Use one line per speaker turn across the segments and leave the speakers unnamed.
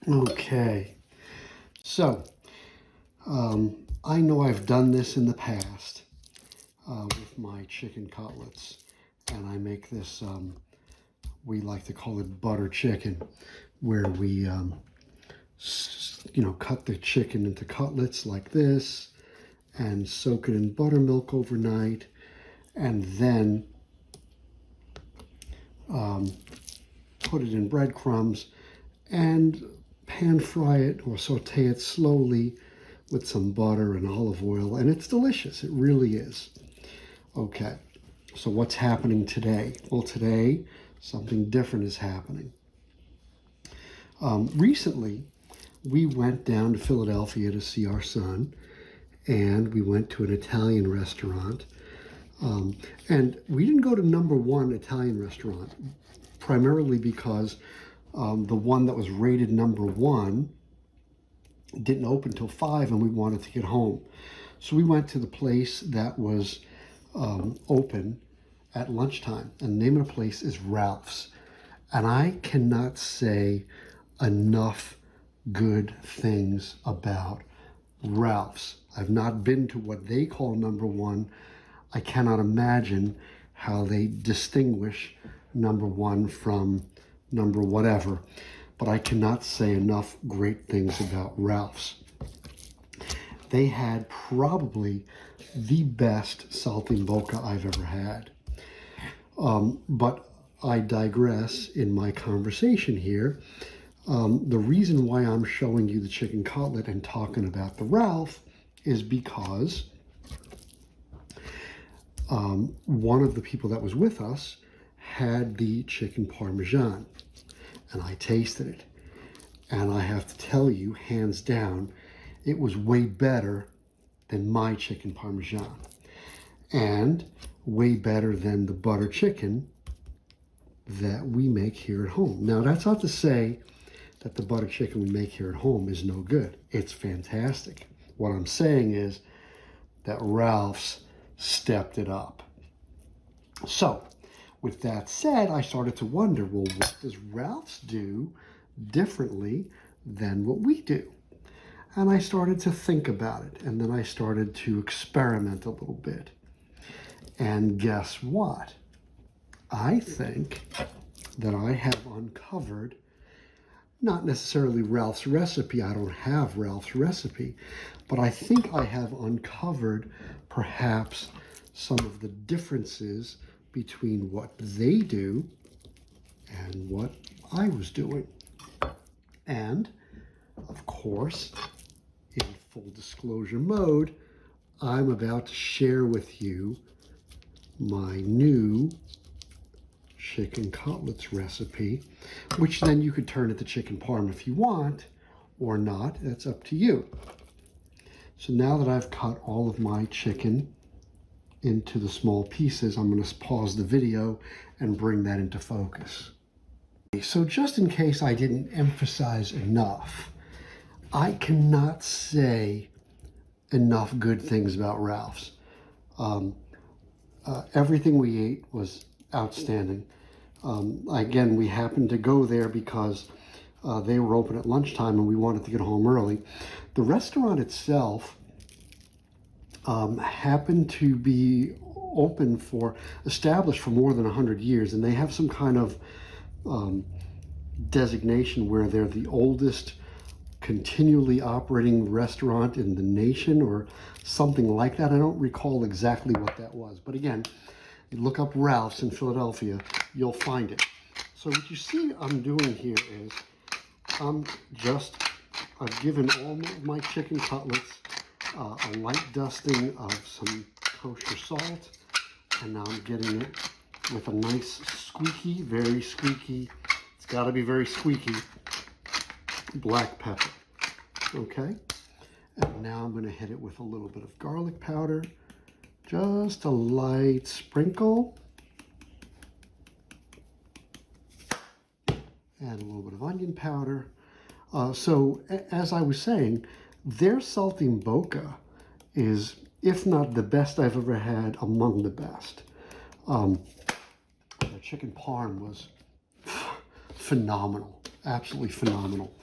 Okay, so I know I've done this in the past with my chicken cutlets, and I make this, we like to call it butter chicken, where we, cut the chicken into cutlets like this and soak it in buttermilk overnight, and then put it in breadcrumbs and pan fry it or saute it slowly with some butter and olive oil, and it's delicious. It really is. Okay, so what's happening today? Well, today something different is happening. Recently, we went down to Philadelphia to see our son, and we went to an Italian restaurant. And we didn't go to #1 Italian restaurant, primarily because the one that was rated #1 didn't open till 5, and we wanted to get home. So we went to the place that was open at lunchtime, and the name of the place is Ralph's. And I cannot say enough good things about Ralph's. I've not been to what they call #1. I cannot imagine how they distinguish #1 from number whatever, but I cannot say enough great things about Ralph's. They had probably the best saltimbocca I've ever had. But I digress in my conversation here. The reason why I'm showing you the chicken cutlet and talking about the Ralph is because one of the people that was with us had the chicken parmesan, and I tasted it. And I have to tell you, hands down, it was way better than my chicken parmesan, and way better than the butter chicken that we make here at home. Now, that's not to say that the butter chicken we make here at home is no good. It's fantastic. What I'm saying is that Ralph's stepped it up. So, with that said, I started to wonder, well, what does Ralph's do differently than what we do? And I started to think about it, and then I started to experiment a little bit. And guess what? I think that I have uncovered, not necessarily Ralph's recipe, I don't have Ralph's recipe, but I think I have uncovered perhaps some of the differences between what they do and what I was doing. And, of course, in full disclosure mode, I'm about to share with you my new chicken cutlets recipe, which then you could turn into chicken parm if you want, or not. That's up to you. So now that I've cut all of my chicken into the small pieces, I'm going to pause the video and bring that into focus. So just in case I didn't emphasize enough, I cannot say enough good things about Ralph's. Everything we ate was outstanding. Again, we happened to go there because they were open at lunchtime and we wanted to get home early. The restaurant itself happened to be established for more than 100 years, and they have some kind of designation where they're the oldest continually operating restaurant in the nation or something like that. I don't recall exactly what that was, but again, you look up Ralph's in Philadelphia, you'll find it. So what you see I'm doing here is I've given all of my chicken cutlets a light dusting of some kosher salt, and now I'm getting it with a nice squeaky, very squeaky, it's got to be very squeaky, black pepper. Okay, and now I'm going to hit it with a little bit of garlic powder, just a light sprinkle, and a little bit of onion powder. So as I was saying, their saltimbocca is, if not the best I've ever had, among the best. The chicken parm was phenomenal, absolutely phenomenal.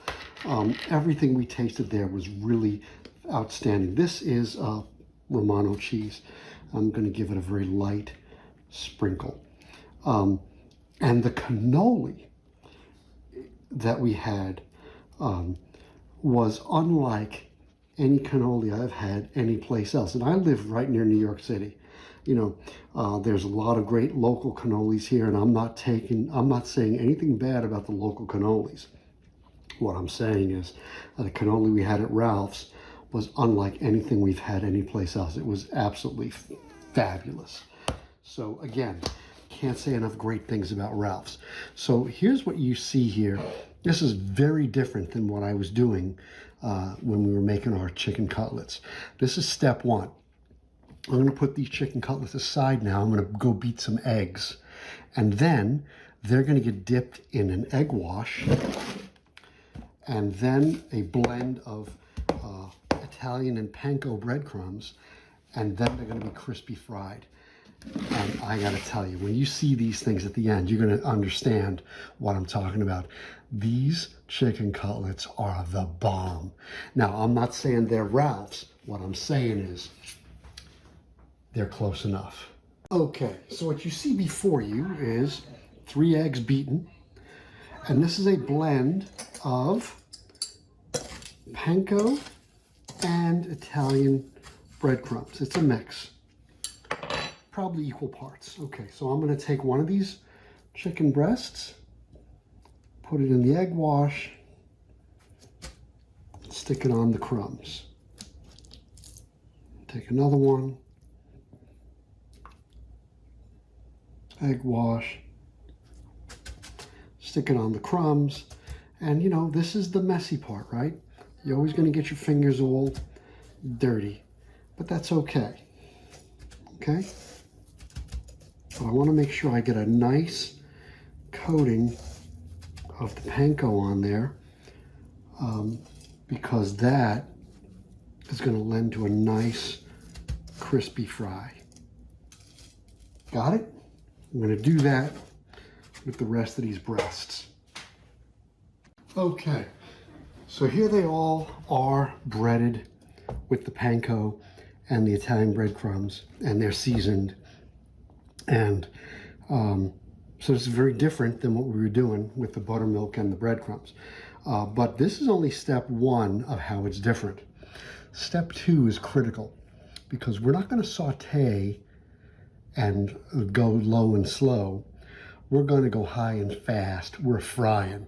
Everything we tasted there was really outstanding. This is Romano cheese. I'm going to give it a very light sprinkle. And the cannoli that we had was unlike any cannoli I've had anyplace else. And I live right near New York City. You know, there's a lot of great local cannolis here, and I'm not saying anything bad about the local cannolis. What I'm saying is the cannoli we had at Ralph's was unlike anything we've had anyplace else. It was absolutely fabulous. So again, can't say enough great things about Ralph's. So here's what you see here. This is very different than what I was doing when we were making our chicken cutlets. This is step one. I'm going to put these chicken cutlets aside now. I'm going to go beat some eggs. And then they're going to get dipped in an egg wash and then a blend of Italian and panko breadcrumbs. And then they're going to be crispy fried. And I got to tell you, when you see these things at the end, you're going to understand what I'm talking about. These chicken cutlets are the bomb. Now, I'm not saying they're Ralph's. What I'm saying is they're close enough. Okay, so what you see before you is 3 eggs beaten. And this is a blend of panko and Italian breadcrumbs. It's a mix. Probably equal parts. Okay, so I'm going to take one of these chicken breasts, put it in the egg wash, stick it on the crumbs. Take another one, egg wash, stick it on the crumbs, and you know, this is the messy part, right? You're always going to get your fingers all dirty, but that's okay. Okay? But I want to make sure I get a nice coating of the panko on there because that is going to lend to a nice crispy fry. Got it? I'm going to do that with the rest of these breasts. Okay, so here they all are breaded with the panko and the Italian breadcrumbs, and they're seasoned. And so it's very different than what we were doing with the buttermilk and the breadcrumbs. But this is only step one of how it's different. Step two is critical because we're not going to saute and go low and slow. We're going to go high and fast. We're frying.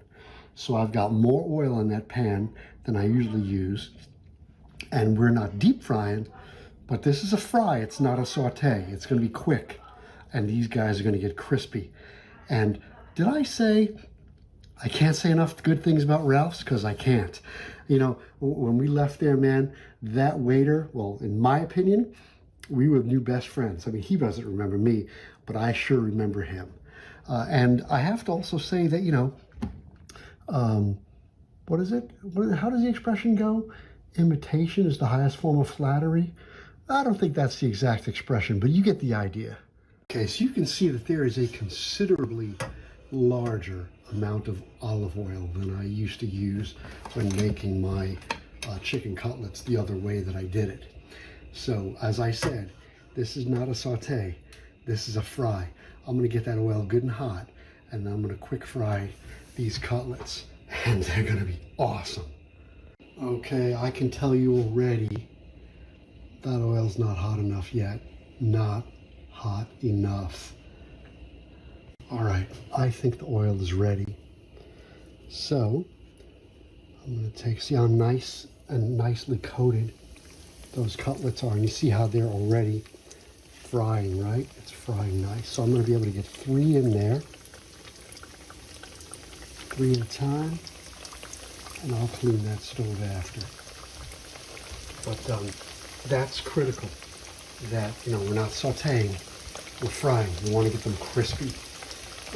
So I've got more oil in that pan than I usually use. And we're not deep frying, but this is a fry. It's not a saute. It's going to be quick. And these guys are going to get crispy. And did I say I can't say enough good things about Ralph's? Because I can't. You know, when we left there, man, that waiter, well, in my opinion, we were new best friends. I mean, he doesn't remember me, but I sure remember him. And I have to also say that, you know, what is it? How does the expression go? Imitation is the highest form of flattery. I don't think that's the exact expression, but you get the idea. Okay, so you can see that there is a considerably larger amount of olive oil than I used to use when making my chicken cutlets the other way that I did it. So, as I said, this is not a saute. This is a fry. I'm going to get that oil good and hot, and then I'm going to quick fry these cutlets, and they're going to be awesome. Okay, I can tell you already that oil's not hot enough yet. Not hot enough. All right, I think the oil is ready. So I'm going to take, see how nice and nicely coated those cutlets are. And you see how they're already frying, right? It's frying nice. So I'm going to be able to get 3 in there. 3 at a time. And I'll clean that stove after. But that's critical. That, you know, we're not sauteing, we're frying. We want to get them crispy.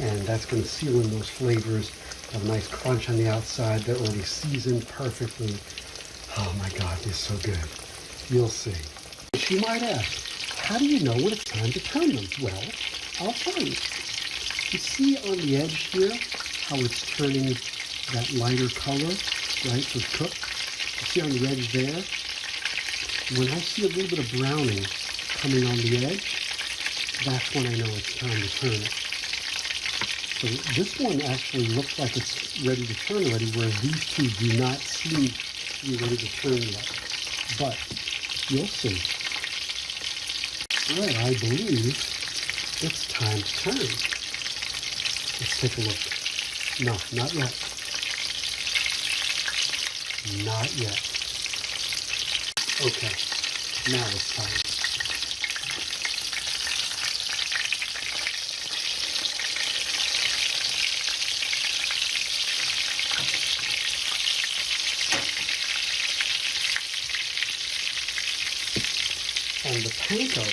And that's going to seal in those flavors. Have a nice crunch on the outside. They're already seasoned perfectly. Oh my God, they're so good. You'll see. But you might ask, how do you know when it's time to turn them? Well, I'll tell you. You see on the edge here how it's turning that lighter color? right, was cooked. You see on the edge there? When I see a little bit of browning coming on the edge, that's when I know it's time to turn it. So this one actually looks like it's ready to turn already, whereas these two do not seem to be ready to turn yet. But you'll see. All right, I believe it's time to turn. Let's take a look. No, not yet. Not yet. Okay, now it's time. And the panko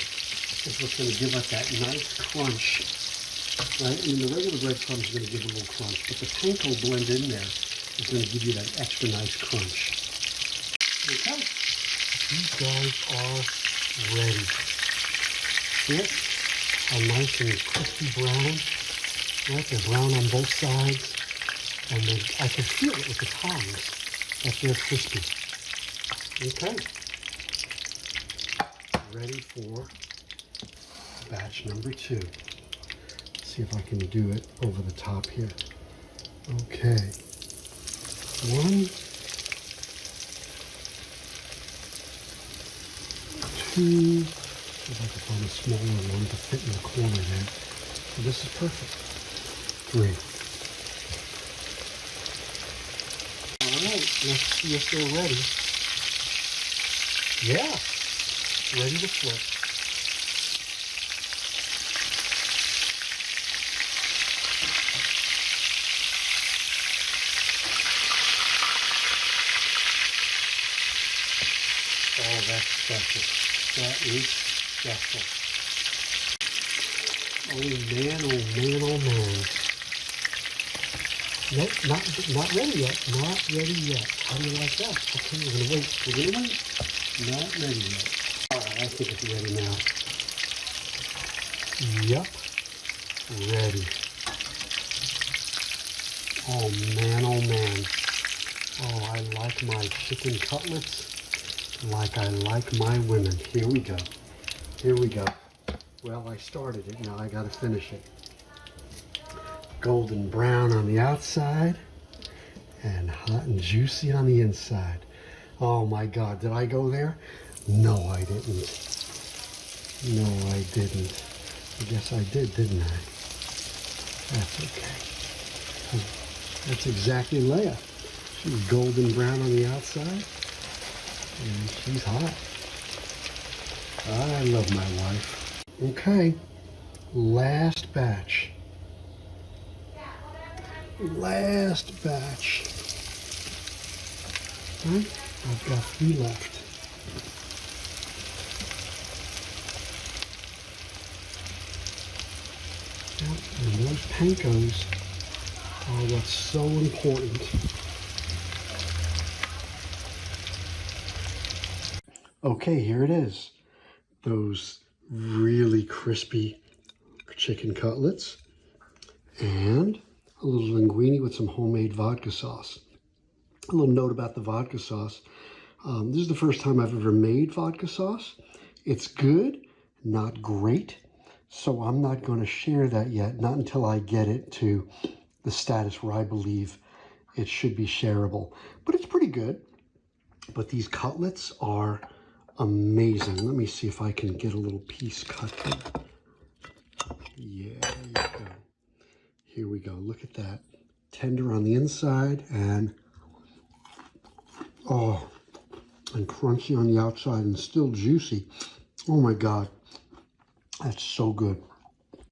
is what's going to give us that nice crunch, right? I mean, the regular breadcrumbs are going to give a little crunch, but the panko blend in there is going to give you that extra nice crunch. Okay, these guys are ready. See it? A nice and crispy brown, right? They're brown on both sides, and I can feel it with the tongs that they're crispy. Okay. Ready for batch number 2. Let's see if I can do it over the top here. Okay. 1, 2. See if I can find a smaller one to fit in the corner there. So this is perfect. 3. All right, let's see if they're ready. Yeah. Ready to flip. Oh, that's special. That is special. Oh man, oh man, oh man. Nope, not ready yet. Not ready yet. How do you like that? Okay, we're gonna wait. We're gonna wait. Not ready yet. All right, I think it's ready now. Yep, ready. Oh man, oh man. Oh, I like my chicken cutlets like I like my women. Here we go. Here we go. Well, I started it, now I gotta finish it. Golden brown on the outside and hot and juicy on the inside. Oh my God, did I go there? No, I didn't. No, I didn't. I guess I did, didn't I? That's okay. That's exactly Leia. She's golden brown on the outside, and she's hot. I love my wife. Okay, last batch. Last batch. Right? I've got 3 left. And those pankos are what's so important. Okay, here it is. Those really crispy chicken cutlets and a little linguine with some homemade vodka sauce. A little note about the vodka sauce. This is the first time I've ever made vodka sauce. It's good, not great. So I'm not going to share that yet, not until I get it to the status where I believe it should be shareable. But it's pretty good. But these cutlets are amazing. Let me see if I can get a little piece cut here. Yeah, there you go. Here we go. Look at that. Tender on the inside and and crunchy on the outside and still juicy. Oh my God. That's so good.